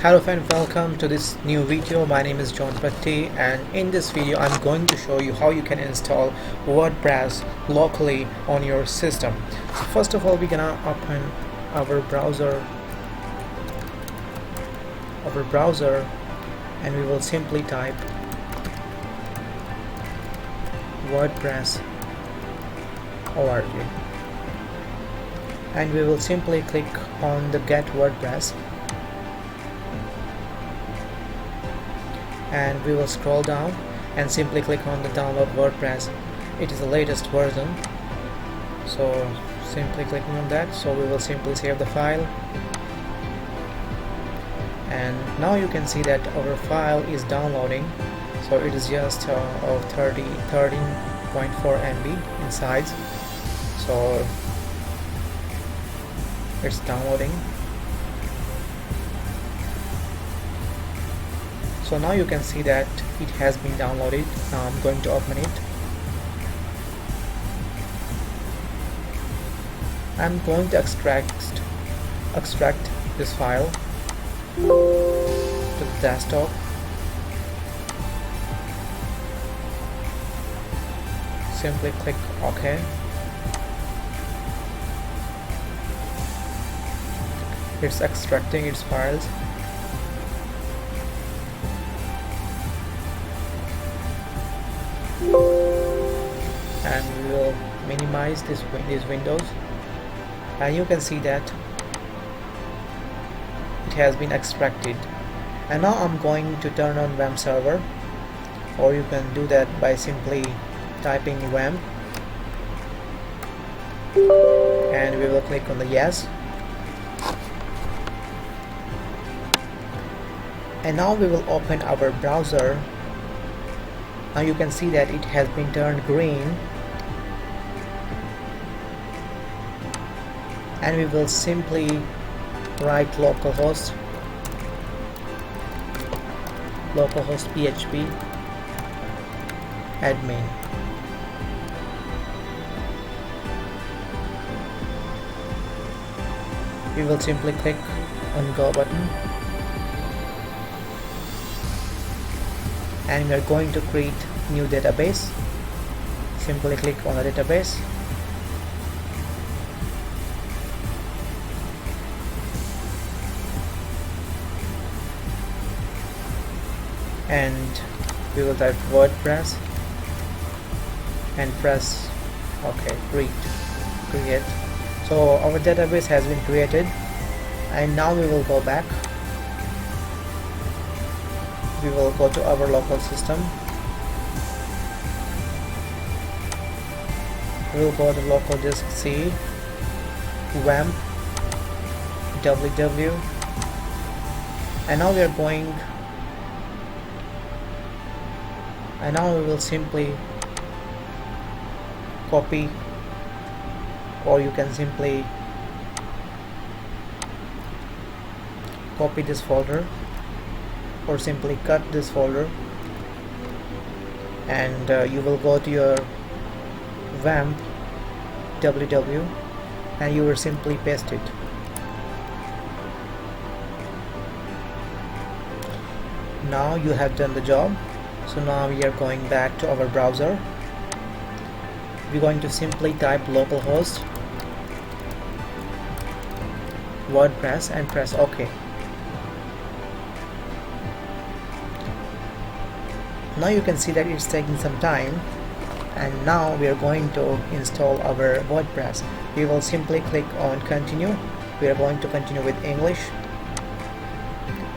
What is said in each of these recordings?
Hello friend, welcome to this new video. My name is John Patti, and in this video I'm going to show you how you can install WordPress locally on your system. So first of all, we're gonna open our browser and we will simply type WordPress.org and we will simply click on the Get WordPress, and we will scroll down and simply click on the download WordPress. It is the latest version, so simply clicking on that. So we will simply save the file, and now you can see that our file is downloading. So it is just 13.4 MB in size. So it's downloading. So now you can see that it has been downloaded. Now I'm going to open it. I'm going to extract this file to the desktop. Simply click OK. It's extracting its files. And we will minimize these windows, and you can see that it has been extracted. And now I'm going to turn on wamp server, or you can do that by simply typing wamp, and we will click on the yes. And now we will open our browser. Now you can see that it has been turned green, and we will simply write localhost php admin. We will simply click on go button, and we are going to create new database. Simply click on the database, and we will type WordPress and press OK. Create. So our database has been created, and now we will go back. We will go to our local system. We will go to local disk C, wamp, www, and now we are going. And now we will simply copy, or you can simply copy this folder, or simply cut this folder, and you will go to your wamp www, and you will simply paste it. Now you have done the job. So now we are going back to our browser. We're going to simply type localhost WordPress and press OK. Now you can see that it's taking some time, and now we are going to install our WordPress. We will simply click on continue. We are going to continue with English,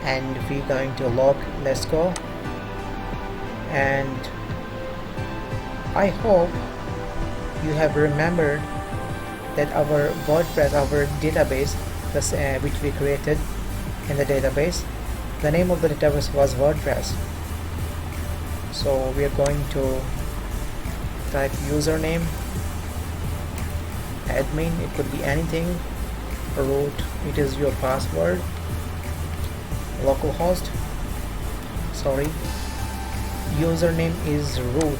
and we're going to log. Let's go. And I hope you have remembered that our WordPress, our database, which we created in the database, the name of the database was WordPress. So we are going to type username, admin, it could be anything, root, it is your password, localhost, username is root,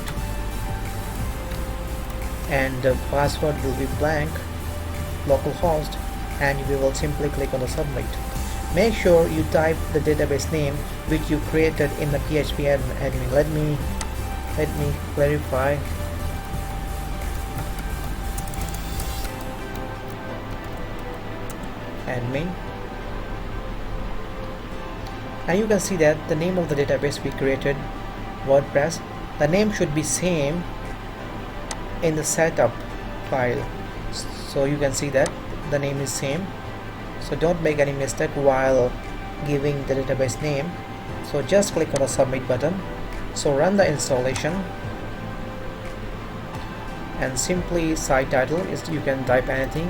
and the password will be blank, localhost, and we will simply click on the submit. make sure you type the database name which you created in the PHP admin. Let me clarify. Admin, and you can see that the name of the database we created, WordPress, the name should be same in the setup file. So you can see that the name is same, so don't make any mistake while giving the database name. So just click on the submit button. So run the installation, and simply site title is, you can type anything.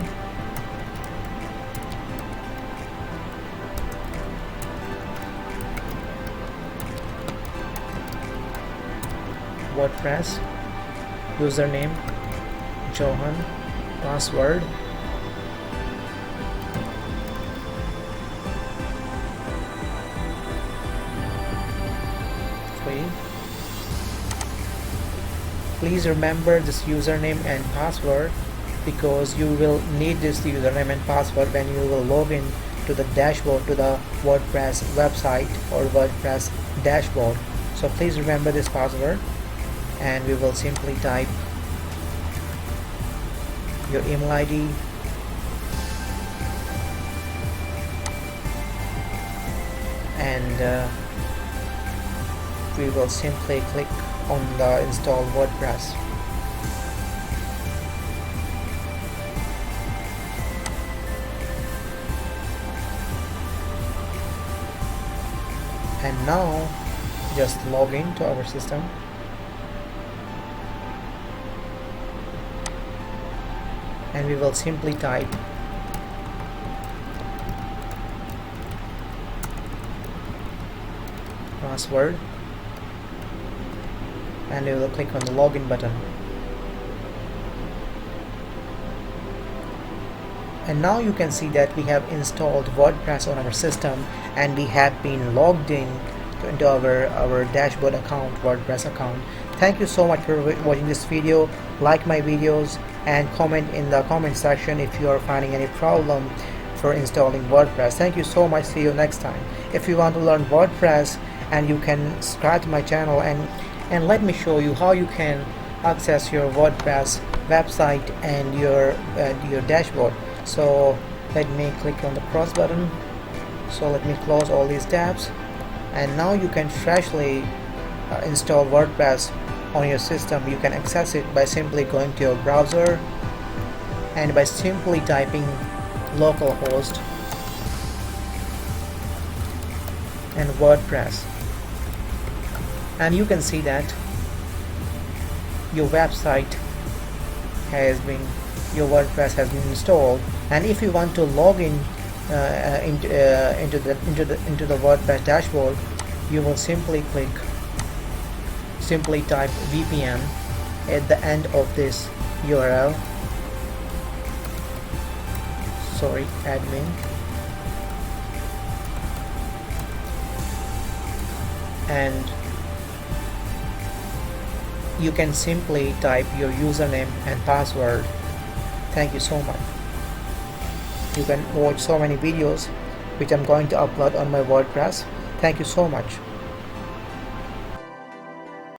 WordPress, username Johan, password free. Please remember this username and password, because you will need this username and password when you will log in to the dashboard, to the WordPress website or WordPress dashboard. So please remember this password, and we will simply type your email ID, and we will simply click on the install WordPress. And now just log in to our system. And we will simply type password, and we will click on the login button. And now you can see that we have installed WordPress on our system, and we have been logged in into our dashboard account, WordPress account. Thank you so much for watching this video. Like my videos and comment in the comment section if you are finding any problem for installing WordPress. Thank you so much. See you next time. If you want to learn WordPress, and you can subscribe to my channel, and let me show you how you can access your WordPress website and your dashboard. So let me click on the cross button. So let me close all these tabs, and now you can freshly install WordPress on your system. You can access it by simply going to your browser and by simply typing localhost and WordPress, and you can see that your website has been, your WordPress has been installed. And if you want to log in into the WordPress dashboard, you will simply type VPN at the end of this URL. Sorry, admin, and you can simply type your username and password. Thank you so much. You can watch so many videos which I'm going to upload on my WordPress. Thank you so much.